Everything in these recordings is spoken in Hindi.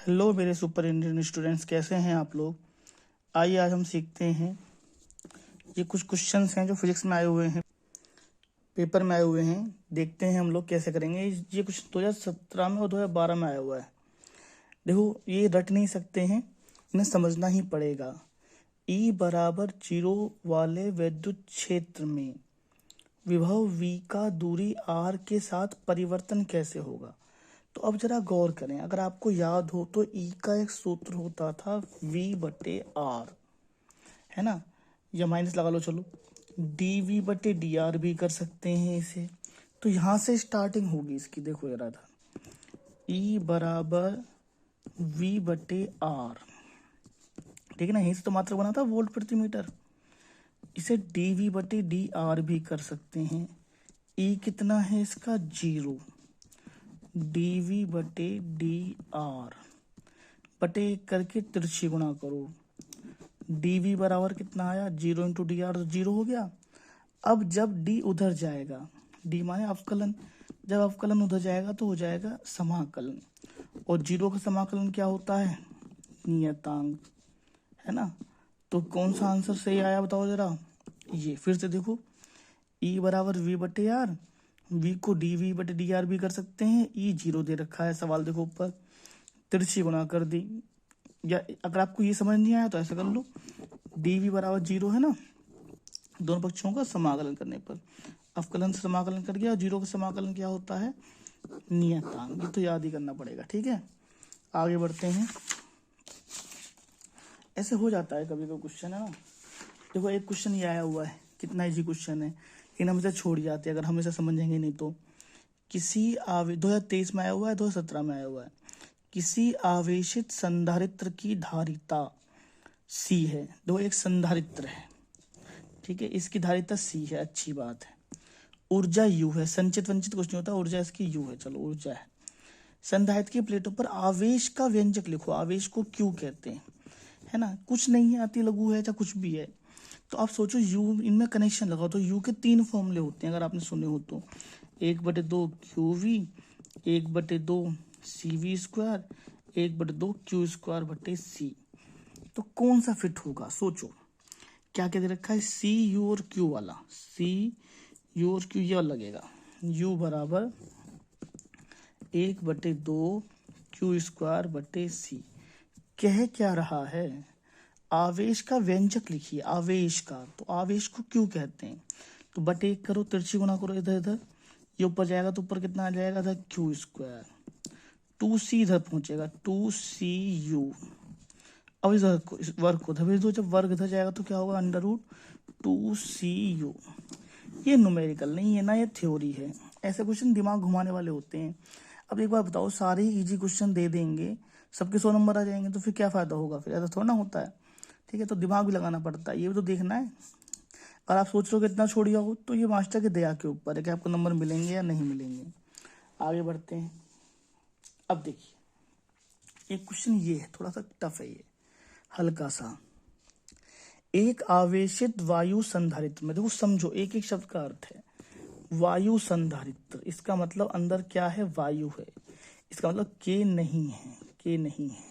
हेलो मेरे सुपर इंडियन स्टूडेंट्स, कैसे हैं आप लोग। आइए आज हम सीखते हैं। ये कुछ क्वेश्चंस हैं जो फिजिक्स में आए हुए हैं, पेपर में आए हुए हैं। देखते हैं हम लोग कैसे करेंगे। ये कुछ 2017 में और 2012 में आया हुआ है। देखो, ये रट नहीं सकते हैं, इन्हें समझना ही पड़ेगा। E बराबर 0 वाले विद्युत क्षेत्र में विभव V का दूरी R के साथ परिवर्तन कैसे होगा। तो अब जरा गौर करें, अगर आपको याद हो तो E का एक सूत्र होता था V/R, है ना। या माइनस लगा लो, चलो dV/dR भी कर सकते हैं इसे। तो यहाँ से स्टार्टिंग होगी इसकी। देखो जरा था E बराबर V/R, ठीक है ना। यहीं से तो मात्रक बना था वोल्ट प्रति मीटर। इसे dV/dR भी कर सकते हैं। E कितना है इसका 0, dV/dR बटे एक करके तिरछी गुणा करो। dV बराबर कितना आया 0 इंटू डी आर, तो 0 हो गया। अब जब d उधर जाएगा, d माने अवकलन, जब अवकलन उधर जाएगा तो हो जाएगा समाकलन। और 0 का समाकलन क्या होता है, नियतांक, है ना। तो कौन सा आंसर सही आया बताओ जरा। ये फिर से देखो, E बराबर V/R, V को dV/dR भी कर सकते हैं। E 0 दे रखा है सवाल, देखो ऊपर, तिरछी गुणा कर दी। या अगर आपको ये समझ नहीं आया तो ऐसा कर लो, dV बराबर 0 है ना, दोनों पक्षों का समाकलन करने पर अवकलन से समाकलन कर गया। 0 का समाकलन क्या होता है, नियतांक। ये तो याद ही करना पड़ेगा, ठीक है। आगे बढ़ते हैं। ऐसे हो जाता है कभी कभी क्वेश्चन, है ना। देखो एक क्वेश्चन ये आया हुआ है, कितना इजी क्वेश्चन है, लेकिन हम इसे छोड़ जाते हैं अगर हम इसे समझेंगे नहीं तो। 2023 में आया हुआ है, 2017 में आया हुआ है। किसी आवेशित संधारित्र की धारिता C है। दो एक संधारित्र है, ठीक है, इसकी धारिता C है, अच्छी बात है। ऊर्जा U है, संचित वंचित कुछ नहीं होता, ऊर्जा इसकी U है, चलो ऊर्जा है। संधारित्र की प्लेटों पर आवेश का व्यंजक लिखो। आवेश को Q कहते हैं, है ना। कुछ नहीं है, अति लघु है, चाहे कुछ भी है। तो आप सोचो U, इनमें कनेक्शन लगाओ तो U के 3 फॉर्मूले होते हैं अगर आपने सुने हो तो। 1/2 QV, 1/2 CV², 1/2 Q²/C। तो कौन सा फिट होगा सोचो। क्या क्या दे रखा है, C U और Q वाला। C U और Q ये लगेगा। U बराबर 1/2 Q²/C। कह क्या रहा है, आवेश का व्यंजक लिखिए, आवेश का। तो आवेश को क्यों कहते हैं, तो बटे एक करो, तिरछी गुणा करो, इधर इधर ये ऊपर जाएगा तो ऊपर कितना आ जाएगा, था Q²। 2C इधर पहुंचेगा, 2CU। अब इस वर्ग को धबेज दो, जब वर्ग इधर जाएगा तो क्या होगा, √2CU। ये न्यूमेरिकल नहीं है ना, ये थ्योरी है। ऐसे क्वेश्चन दिमाग घुमाने वाले होते हैं। अब एक बार बताओ, सारे इजी क्वेश्चन दे देंगे, सबके 100 नंबर आ जाएंगे, तो फिर क्या फायदा होगा, फिर ऐसा थोड़ा ना होता है, ठीक है। तो दिमाग भी लगाना पड़ता है, ये भी तो देखना है। अगर आप सोच रहे हो कि इतना छोड़ जाओ, तो ये मास्टर की दया के ऊपर है कि आपको नंबर मिलेंगे या नहीं मिलेंगे। आगे बढ़ते हैं। अब देखिए, एक क्वेश्चन ये है, थोड़ा सा टफ है ये, हल्का सा। एक आवेशित वायु संधारित्र में, देखो समझो, एक एक शब्द का अर्थ है। वायु संधारित्र, इसका मतलब अंदर क्या है, वायु है। इसका मतलब के नहीं है, के नहीं है।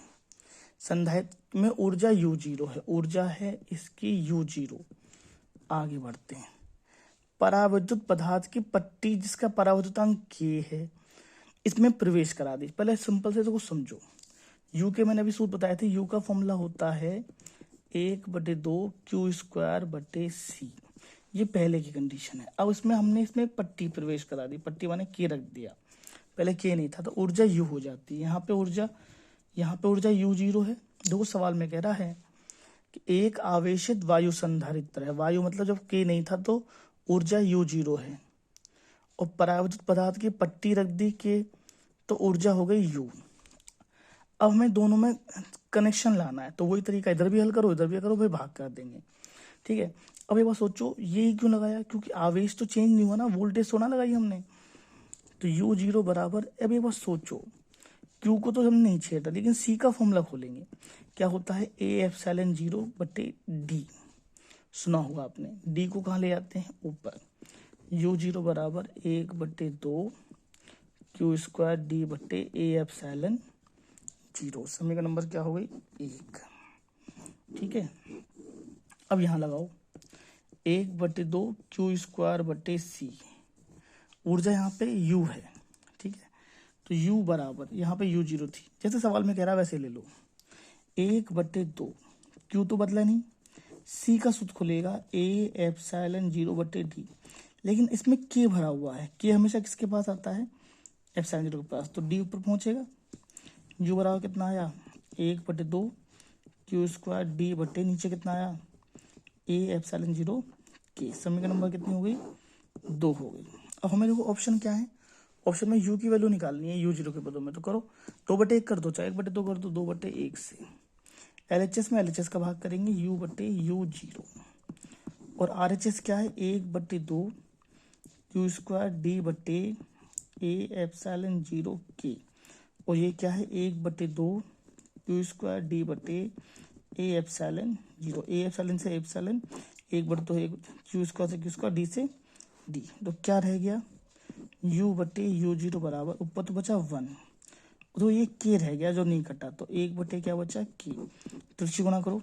संधारित्र में ऊर्जा U0 है, ऊर्जा है इसकी U0। आगे बढ़ते हैं। परावैद्युत पदार्थ की पट्टी जिसका परावैद्युतांक K है, इसमें प्रवेश करा दी। पहले सिंपल से तो कुछ समझो। U के मैंने अभी सूत्र बताए थे, U का फॉर्मूला होता है 1/2 Q²/C। ये पहले की कंडीशन है। अब इसमें पट्टी प्रवेश करा दी, पट्टी माने K रख दिया, पहले K नहीं था, तो ऊर्जा U हो जाती है। यहाँ पे ऊर्जा U0 है। दो सवाल में कह रहा है कि एक आवेशित वायु संधारित्र है, वायु मतलब जब K नहीं था तो ऊर्जा U0 है, और परावैद्युत पदार्थ की पट्टी रख दी K, तो ऊर्जा हो गई U। अब हमें दोनों में कनेक्शन लाना है, तो वही तरीका, इधर भी हल करो इधर भी करो, भाई भाग कर देंगे, ठीक है। अब एक बार सोचो, ये क्यों लगाया, क्योंकि आवेश तो चेंज नहीं हुआ ना, वोल्टेज थोड़ा लगाई हमने, तो U0 बराबर। अब एक बार सोचो, Q को तो हम नहीं छेड़ा, लेकिन C का फॉर्मूला खोलेंगे। क्या होता है, A/0/D। सुना होगा आपने, D को कहाँ ले जाते हैं, ऊपर। U0 बराबर 1/2 Q² D/A/, जीरो। समीकरण नंबर क्या हो गई 1। ठीक है, अब यहाँ लगाओ 1/2 क्यू स्क्वायर बटे सी। ऊर्जा यहाँ पे U है। ठीक है, तो U बराबर यहाँ पे U0 थी, जैसे सवाल में कह रहा है वैसे ले लो। 1/2 Q तो बदला नहीं, C का सूत्र खुलेगा A/0/D, लेकिन इसमें K भरा हुआ है। K हमेशा किसके पास आता है, ε0 के पास, तो D ऊपर पहुंचेगा। U बराबर कितना आया 1/2 क्यू स्क्वायर D बटे नीचे कितना आया A/0 K। समीकरण नंबर कितनी हो गई 2 हो गई। अब हमें देखो ऑप्शन क्या है, ऑप्शन में U की वैल्यू निकालनी है U0 के पदों में, तो करो 2/1 कर दो, चाहे 1/2 कर दो, 2/1 से। LHS में LHS का भाग करेंगे U/U0, और RHS क्या है 1/2 क्यू स्क्वायर D बटे A/0 K, और ये क्या है 1/2 क्यू स्क्वायर D बटे A/0। A से एप्सिलॉन 1/2 क्यू स्क्वायर से क्यू स्क्वायर D से D, तो क्या रह गया U/U0 बराबर, ऊपर तो बचा 1, तो ये K रह गया जो नहीं कटा, तो 1 क्या बचा K। तिरछी गुणा करो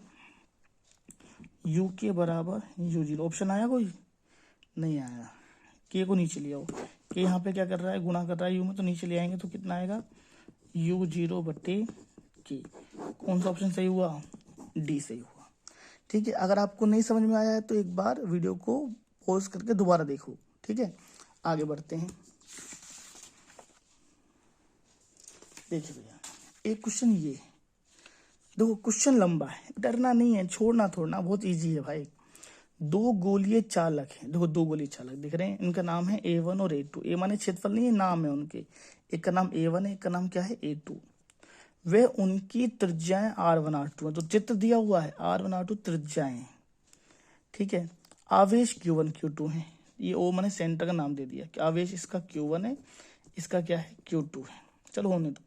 UK बराबर U0। ऑप्शन आया कोई नहीं आया, K को नीचे ले आओ। K यहाँ पे क्या कर रहा है, गुणा कर रहा है U में, तो नीचे ले आएंगे तो कितना आएगा U0/K। कौन सा ऑप्शन सही हुआ, D सही हुआ। ठीक है, अगर आपको नहीं समझ में आया है तो एक बार वीडियो को पॉज करके दोबारा देखो। ठीक है, आगे बढ़ते हैं। देखिए भैया, एक क्वेश्चन ये देखो, क्वेश्चन लंबा है, डरना नहीं है, छोड़ना थोड़ना, बहुत इजी है भाई। 2 गोलीय चालक हैं, देखो 2 गोलीय चालक दिख रहे हैं, इनका नाम है A1 और A2। ए माने क्षेत्रफल नहीं है, नाम है उनके, एक का नाम A1 है, एक का नाम क्या है A2। वे उनकी त्रिज्याएं R1 R2 है, तो चित्र दिया हुआ है R1 R2 त्रिज्याएं। ठीक है, आवेश Q1 Q2 है, ये O मैंने सेंटर का नाम दे दिया कि आवेश इसका Q1 है, इसका क्या है Q2 है। चलो होने दो।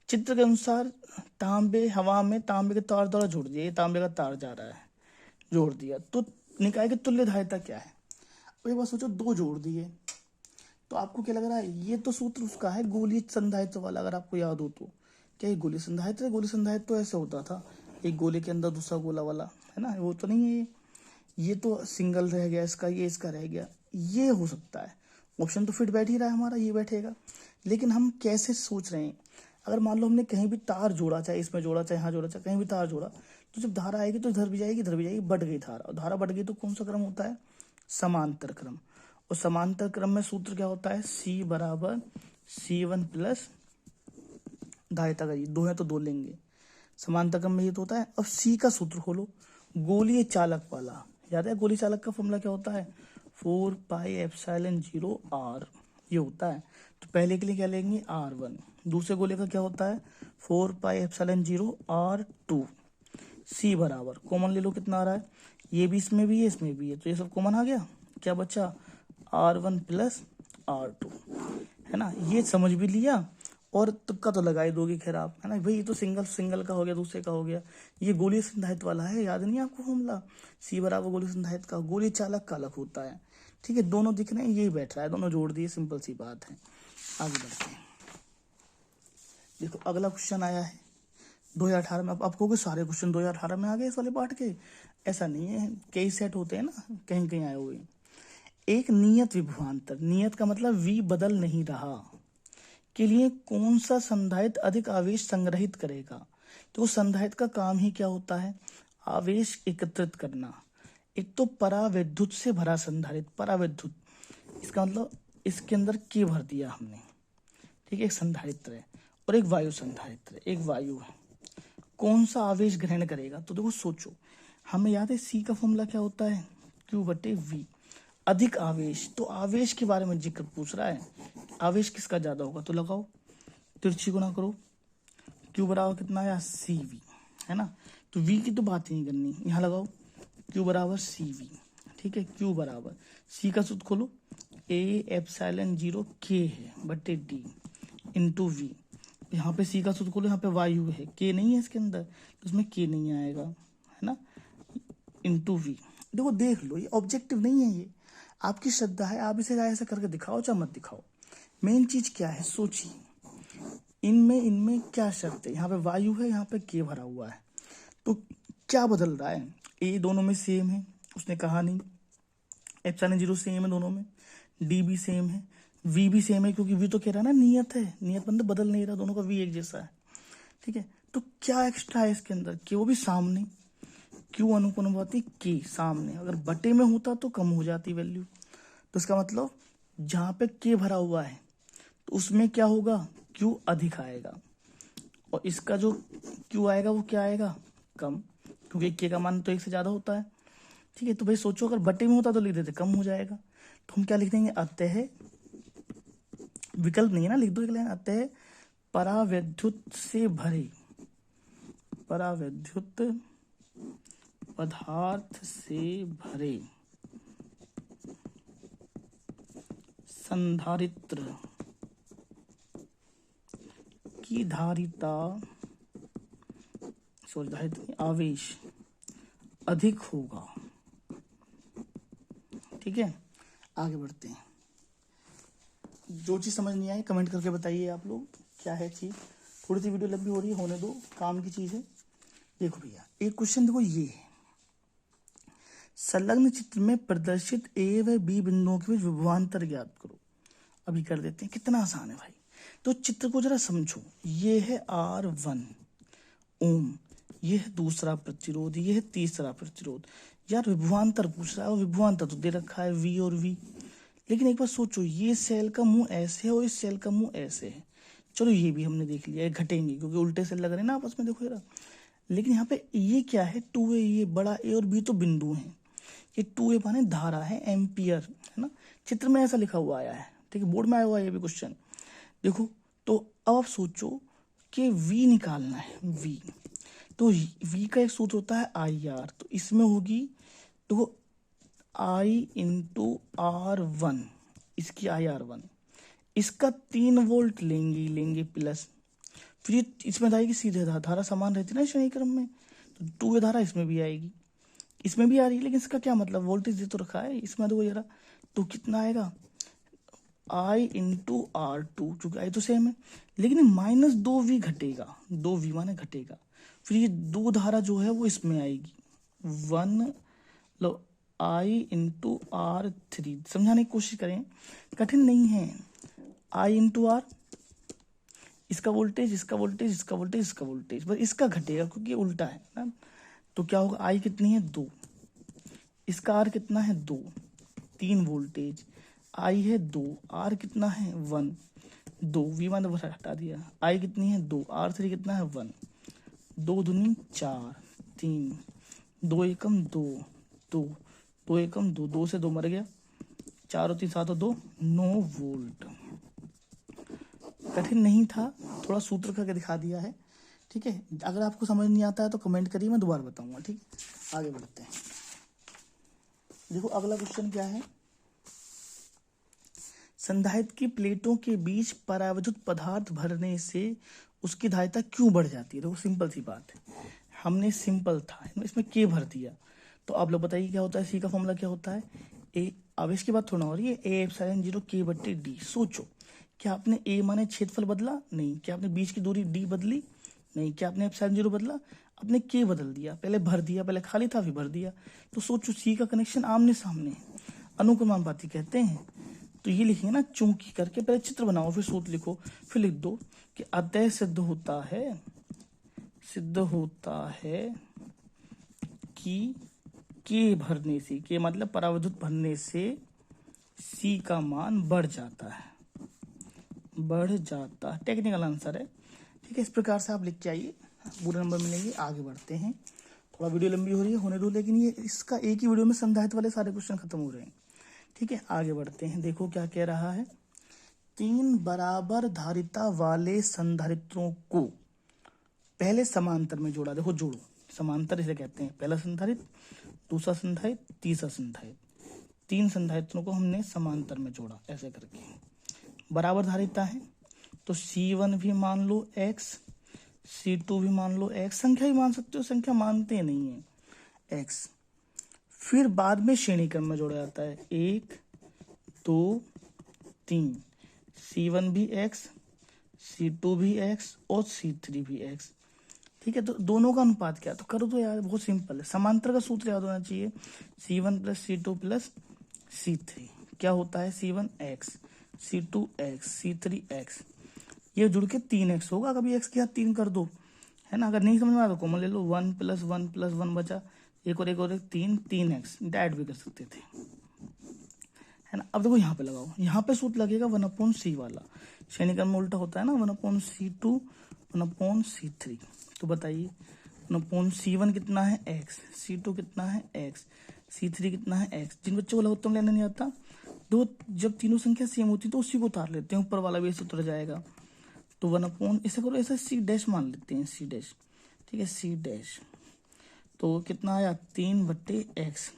चित्र के अनुसार तांबे हवा में तांबे के तार द्वारा जोड़ दिया, ये तांबे का तार जा रहा है, जोड़ दिया, तो निकाय की तुल्य धारिता क्या है। अब एक बार सोचो, 2 जोड़ दिए, तो आपको क्या लग रहा है, ये तो सूत्र उसका है गोलीय संधारित्र वाला, अगर आपको याद हो तो। क्या ये गोलीय संधारित्र है, गोलीय संधारित्र तो ऐसे होता था, एक गोले के अंदर दूसरा गोला वाला, है ना, वो तो नहीं है ये तो सिंगल रह गया इसका, ये इसका रह गया, ये हो सकता है। ऑप्शन तो फिट बैठ ही रहा है हमारा, ये बैठेगा, लेकिन हम कैसे सोच रहे हैं। अगर मान लो हमने कहीं भी तार जोड़ा, चाहे इसमें जोड़ा, चाहे यहाँ जोड़ा, चाहे कहीं भी तार जोड़ा, तो जब धारा आएगी तो इधर भी जाएगी, इधर भी जाएगी, बढ़ गई धारा, और धारा बढ़ गई तो कौन सा क्रम होता है, समांतर क्रम। और समांतर क्रम में सूत्र क्या होता है, C बराबर C1 प्लस धारिता का, ये 2 है तो 2 लेंगे, समांतर क्रम में ये तो होता है। अब C का सूत्र खोलो, गोलीय चालक वाला, याद है गोलीय चालक का फॉर्मूला क्या होता है, 4πε0 R, ये होता है। तो पहले के लिए क्या लेंगे R1, दूसरे गोले का क्या होता है 4πε0 R2। C बराबर कॉमन ले लो, कितना आ रहा है, ये भी इसमें भी है, इसमें भी है, तो ये सब कॉमन आ गया, क्या बचा R1 प्लस R2, है ना। ये समझ भी लिया, और तुक्का तो लगा ही दोगे खैर आप, है ना भाई, ये तो सिंगल का हो गया, दूसरे का हो गया, ये गोलीय संधारित्र वाला है, याद नहीं आपको फॉर्मूला, C बराबर गोलीय संधारित्र का, गोलीय चालक का अलग होता है। ठीक है, दोनों दिख रहे हैं, यही बैठ रहा है, दोनों जोड़ दिए, सिंपल सी बात है। आगे बढ़ते हैं, देखो अगला क्वेश्चन आया है 2018 में। आप कहोगे सारे क्वेश्चन 2018 में आ गए इस वाले पार्ट के, ऐसा नहीं है, कई सेट होते हैं ना, कहीं कहीं आए हुए। एक नियत विभवांतर, नियत का मतलब V बदल नहीं रहा, के लिए कौन सा संधारित्र अधिक आवेश संग्रहित करेगा। तो संधारित्र का काम ही क्या होता है, आवेश एकत्रित करना। एक तो परावैद्युत से भरा संधारित्र, परावैद्युत इसका मतलब इसके अंदर K भर दिया हमने, ठीक है, एक संधारित्र है, और एक वायु संधारित्र, एक वायु है, कौन सा आवेश ग्रहण करेगा। तो देखो सोचो, हमें याद है C का फॉर्मूला क्या होता है Q/V, अधिक आवेश, तो आवेश के बारे में जिक्र पूछ रहा है, आवेश किसका ज्यादा होगा, तो लगाओ तिरछी गुणा करो, Q बराबर कितना आया CV, है ना, तो V की तो बात ही नहीं करनी, यहाँ लगाओ Q बराबर CV, ठीक है, Q बराबर C का सूत्र खोलो A/0 K है बटे D इंटू V, यहाँ पे C का सूत्र खोलो, यहाँ पे वायु है, K नहीं है इसके अंदर, तो इसमें K नहीं आएगा, है ना, इंटू V। देखो देख लो, ये ऑब्जेक्टिव नहीं है, ये आपकी श्रद्धा है, आप इसे ऐसा करके दिखाओ चाहे मत दिखाओ, मेन चीज क्या है सोचिए, इनमें क्या शर्त है, यहाँ पे वायु है, यहाँ पे के भरा हुआ है, तो क्या बदल रहा है, ए दोनों में सेम है, उसने कहा नहीं, एप्सिलॉन जीरो सेम है दोनों में, डी भी सेम है, वी भी सेम है, क्योंकि वी तो कह रहा है ना नियत है, नियत मतलब बदल नहीं रहा, दोनों का वी एक जैसा है, ठीक है। तो क्या एक्स्ट्रा है इसके अंदर, कि वो भी सामने, क्यू अनुपाती के सामने, अगर बटे में होता तो कम हो जाती वैल्यू, तो इसका मतलब जहाँ पे के भरा हुआ है तो उसमें क्या होगा, क्यू अधिक आएगा, और इसका जो क्यू आएगा वो क्या आएगा, कम, क्योंकि के का मान तो एक से ज्यादा होता है, ठीक है। तो भाई सोचो अगर बटे में होता तो लिख देते कम हो जाएगा, तो हम क्या लिख देंगे, अतः, विकल्प नहीं है ना, लिख दो एक लाइन, अतः परावैद्युत से भरे, परावैद्युत पदार्थ से भरे संधारित्र की धारिता, सॉरी धारिता आवेश अधिक होगा, ठीक है। आगे बढ़ते हैं, जो चीज समझ नहीं आई कमेंट करके बताइए आप लोग, क्या है चीज, थोड़ी सी वीडियो लंबी हो रही है, होने दो, काम की चीज है। देखो भैया एक क्वेश्चन देखो, ये है संलग्न चित्र में प्रदर्शित ए व बी बिंदुओं के बीच विभवांतर ज्ञात करो। अभी कर देते हैं, कितना आसान है भाई, तो चित्र को जरा समझो, ये है R1 ओम, ये है दूसरा प्रतिरोध, ये है तीसरा प्रतिरोध, यार विभवांतर पूछ रहा है, और विभवांतर तो दे रखा है V और V, लेकिन एक बार सोचो, ये सेल का मुंह ऐसे है और इस सेल का मुंह ऐसे है, चलो ये भी हमने देख लिया, घटेंगे क्योंकि उल्टे सेल लग रहे हैं ना आपस में, देखो यार, लेकिन यहाँ पे ये क्या है, 2A, ये बड़ा ए और बी तो बिंदु हैं, ये 2A माने धारा है, एम्पियर है ना, चित्र में ऐसा लिखा हुआ आया है, ठीक है, बोर्ड में आया हुआ है ये भी क्वेश्चन, देखो। तो अब आप सोचो कि V निकालना है, V, तो V का एक सूत्र होता है IR, तो इसमें होगी, देखो I इंटू R1, इसकी IR1, इसका 3 वोल्ट लेंगे प्लस, फिर इसमें आएगी सीधे धारा समान रहती है ना श्रेणी क्रम में, तो 2A धारा इसमें भी आएगी, इसमें भी आ रही है, लेकिन इसका क्या मतलब, वोल्टेज दे तो रखा है इसमें, देखो जरा, तो कितना आएगा, I इंटू R2, चूंकि I तो सेम है, लेकिन -2V घटेगा, 2V माने घटेगा, फिर ये 2 धारा जो है वो इसमें आएगी, 1 लो I इंटू R3, समझाने की कोशिश करें, कठिन नहीं है, I इंटू R, इसका वोल्टेज, इसका वोल्टेज, इसका वोल्टेज, इसका वोल्टेज, बस इसका घटेगा क्योंकि ये उल्टा है ना, तो क्या होगा, I कितनी है 2, इसका R कितना है 2, 3 वोल्टेज, I है 2, R कितना है 1, 2, V मान हटा दिया, I कितनी है 2, R3 कितना है 1, 2 दूनी 4, 3, 2 एकम 2, 2, 2 एकम 2, 2 से 2 मर गया, 4 और 3 7 और 2 9 वोल्ट, कठिन नहीं था, थोड़ा सूत्र करके दिखा दिया है, ठीक है। अगर आपको समझ नहीं आता है तो कमेंट करिए, मैं दोबारा बताऊंगा, ठीक। आगे बढ़ते हैं, देखो अगला क्वेश्चन क्या है, संधारित्र की प्लेटों के बीच परावैद्युत पदार्थ भरने से उसकी धारिता क्यों बढ़ जाती है, देखो सिंपल सी बात है, हमने सिंपल था इसमें के भर दिया, तो आप लोग बताइए क्या होता है, सी का फॉर्मूला क्या होता है, ए, आवेश की बात थोड़ा हो रही है, ए एप्सिलॉन 0 K/D, सोचो क्या आपने ए माने क्षेत्रफल बदला, नहीं, क्या आपने बीच की दूरी डी बदली, नहीं, क्या आपने एप्सिलॉन 0 बदला, आपने के बदल दिया, पहले भर दिया, पहले खाली था फिर भर दिया, तो सोचो सी का कनेक्शन आमने सामने है, अनुक्रमानुपाती कहते हैं, तो ये लिखेंगे ना चूंकि करके, पहले चित्र बनाओ फिर सूत्र लिखो, फिर लिख दो कि अतः सिद्ध होता है कि के भरने से, के मतलब परावैद्युत भरने से सी का मान बढ़ जाता है, टेक्निकल आंसर है, ठीक है। इस प्रकार से आप लिख के आइए, पूरे नंबर मिलेंगे। आगे बढ़ते हैं, थोड़ा वीडियो लंबी हो रही है, होने दो, लेकिन ये इसका एक ही वीडियो में संधारित्र वाले सारे क्वेश्चन खत्म हो रहे हैं, ठीक है। आगे बढ़ते हैं, देखो क्या कह रहा है, 3 बराबर धारिता वाले संधारित्रों को पहले समांतर में जोड़ा, देखो जोड़ो, समांतर इसे कहते हैं, पहला संधारित्र, दूसरा संधारित्र, तीसरा संधारित्र, 3 संधारित्रों को हमने समांतर में जोड़ा, ऐसे करके बराबर धारिता है, तो C1 भी मान लो x, C2 भी मान लो x, संख्या ही मान सकते हो, संख्या मानते नहीं है x, फिर बाद में श्रेणी क्रम में जोड़ा जाता है, 1 2 3, C1 भी x, C2 भी x और C3 भी x। ठीक है, तो दोनों का अनुपात क्या, तो करो तो यार बहुत सिंपल है, समांतर का सूत्र याद होना चाहिए, C1 plus C2 plus C3 क्या होता है, C1 x, C2 x, C3 x, ये जुड़ के 3x होगा, कभी x के साथ 3 कर दो, है ना। अगर नहीं समझ में आया तो कॉमन ले लो, 1 प्लस 1 प्लस 1 बचा, एक और एक और एक 3x, ऐड भी कर सकते थे, है ना। अब देखो यहाँ पे लगाओ, यहाँ पे सूत्र लगेगा 1/c वाला, श्रेणीक्रम में उल्टा होता है ना, 1/c2 1/c3। तो बताइए 1/c1 कितना है x, C2 कितना है x, C3 कितना है x। जिन बच्चों को लघुत्तम लेना नहीं आता, दो जब तीनों संख्या सेम होती तो उसी को उतार लेते हैं, ऊपर वाला भी ऐसे उतर जाएगा। तो 1/ ऐसा करो, ऐसा C' मान लेते हैं, C', ठीक है, C'। तो कितना आया 3/x,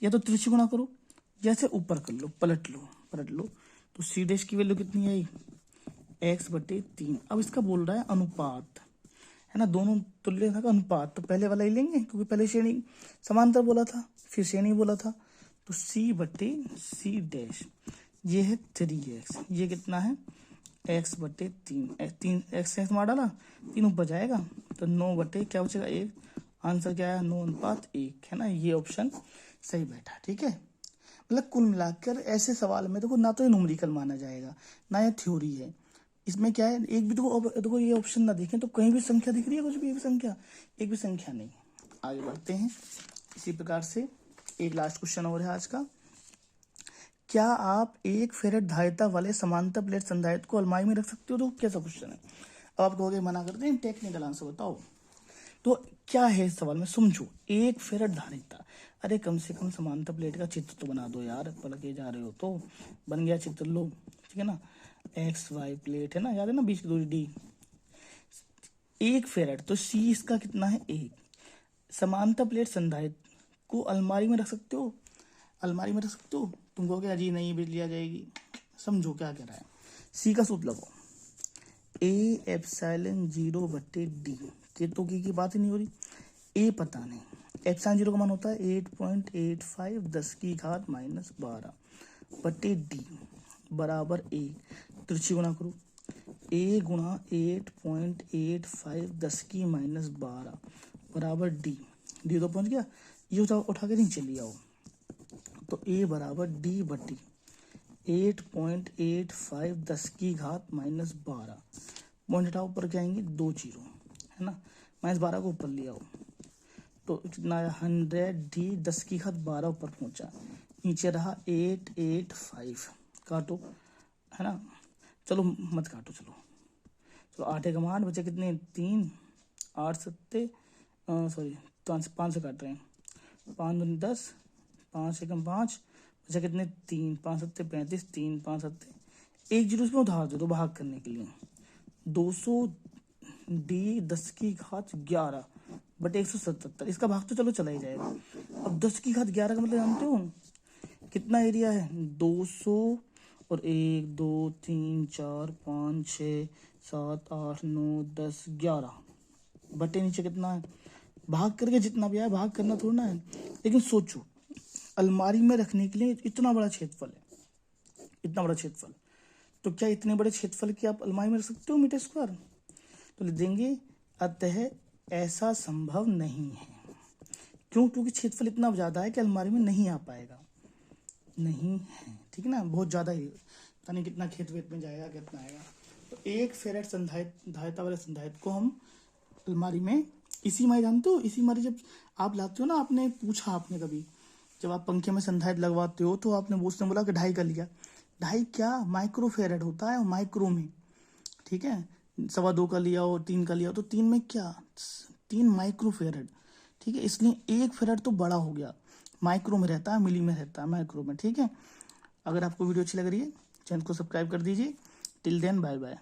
या तो त्रिज्यीय गुणा करो, जैसे ऊपर कर लो, पलट लो। तो C' की वैल्यू कितनी आई, x/3। अब इसका बोल रहा है अनुपात, है ना, दोनों तुल्य का अनुपात, तो पहले वाला ही लेंगे क्योंकि पहले श्रेणी समांतर बोला था, फिर श्रेणी बोला था। तो C/C', ये है 3x, ये कितना है x/3, 3x मार डाला, 3 ऊपर जाएगा, तो 9 क्या बचेगा 1, आंसर क्या है 9:1, है ना। ये ऑप्शन सही बैठा, ठीक है। मतलब कुल मिलाकर ऐसे सवाल में देखो, ना तो ये न्यूमेरिकल माना जाएगा, ना ये थ्योरी है, इसमें क्या है, एक भी देखो ये ऑप्शन ना देखें तो कहीं भी संख्या दिख रही है, कुछ भी एक भी संख्या नहीं। आगे बढ़ते हैं इसी प्रकार से, एक लास्ट क्वेश्चन और है आज का। क्या आप 1 फेरेट धारिता वाले समांतर प्लेट संधारित्र को अलमारी में रख सकते हो, तो कैसा क्वेश्चन है। अब आप कहोगे मना करते हैं, टेक्निकल आंसर बताओ। तो क्या है इस सवाल में, समझो, 1 फेरेट धारिता, अरे कम से कम समांतर प्लेट का चित्र तो बना दो यार, पढ़ के जा रहे हो तो बन गया चित्र, लो, ठीक है ना, XY प्लेट है ना, याद है ना, बीच की दूरी D, 1 फेरेट, तो C इसका कितना है 1। समांतर प्लेट संधारित्र को अलमारी में रख सकते हो, तुम कहोगे अजी नहीं, बिजली आ जाएगी। समझो क्या कह रहा है, C का सूत्र लगाओ, A/0/D, के तो की बात ही नहीं हो रही, A पता नहीं, ε0 का मान होता है 8.85 10⁻12/D बराबर A, त्रिज्यीय गुणा करो, A गुणा 8.85 10⁻12 बराबर D तो पहुंच गया, ये उठा के नीचे ले आओ, तो A बराबर D/8.85 10⁻12, पॉइंट हटाओ, ऊपर क्या आएंगे 2 0, है ना, -12 को ऊपर ले आओ, तो कितना आया 100D 10⁻12 ऊपर पहुंचा, नीचे रहा 885, काटो, है ना, चलो मत काटो, चलो 8 एकम 8 बचे कितने 3, 8 7 सॉरी 5 से काट रहे हैं, 5 दूनी 10, 5 एकम 5 बचा कितने 3, 5 7 35, 3 5 7 1 0 इसमें उधार दे दो भाग करने के लिए, 200D 10⁻11 बटे 177, इसका भाग तो चलो चला ही जाएगा। अब 10⁻11 का मतलब जानते हो कितना एरिया है, 200 और 1 2 3 4 5 6 7 8 9 10 11 बटे नीचे कितना है, भाग करके जितना भी आया भाग करना थोड़ा ना है। लेकिन सोचो अलमारी में रखने के लिए इतना बड़ा क्षेत्रफल है, तो क्या इतने बड़े क्षेत्रफल की आप अलमारी में रख सकते हो मीटर स्क्वायर, तो लिख देंगे अतः ऐसा संभव नहीं है। क्यों, क्योंकि क्षेत्रफल इतना ज्यादा है कि अलमारी में नहीं आ पाएगा, नहीं है, ठीक है ना, बहुत ज्यादा ही, पता नहीं कितना खेत वेत में जाएगा, कितना आएगा। तो 1 फेरेट धारिता वाले संधारित्र को हम अलमारी में, इसी मारी जानते हो, इसी मारी जब आप लाते हो ना, आपने पूछा, आपने कभी जब आप पंखे में संधारित्र लगवाते हो तो आपने उसने बोला कि 2.5 का लिया, 2.5 क्या माइक्रो फेरेट होता है, माइक्रो में, ठीक है, 2.25 का लिया और 3 का लिया, तो 3 में क्या 3 माइक्रो फेरेट, ठीक है, इसलिए 1 फेरेट तो बड़ा हो गया, माइक्रो में रहता है, मिली में रहता है, माइक्रो में, ठीक है। अगर आपको वीडियो अच्छी लग रही है चैनल को सब्सक्राइब कर दीजिए। Till then bye bye.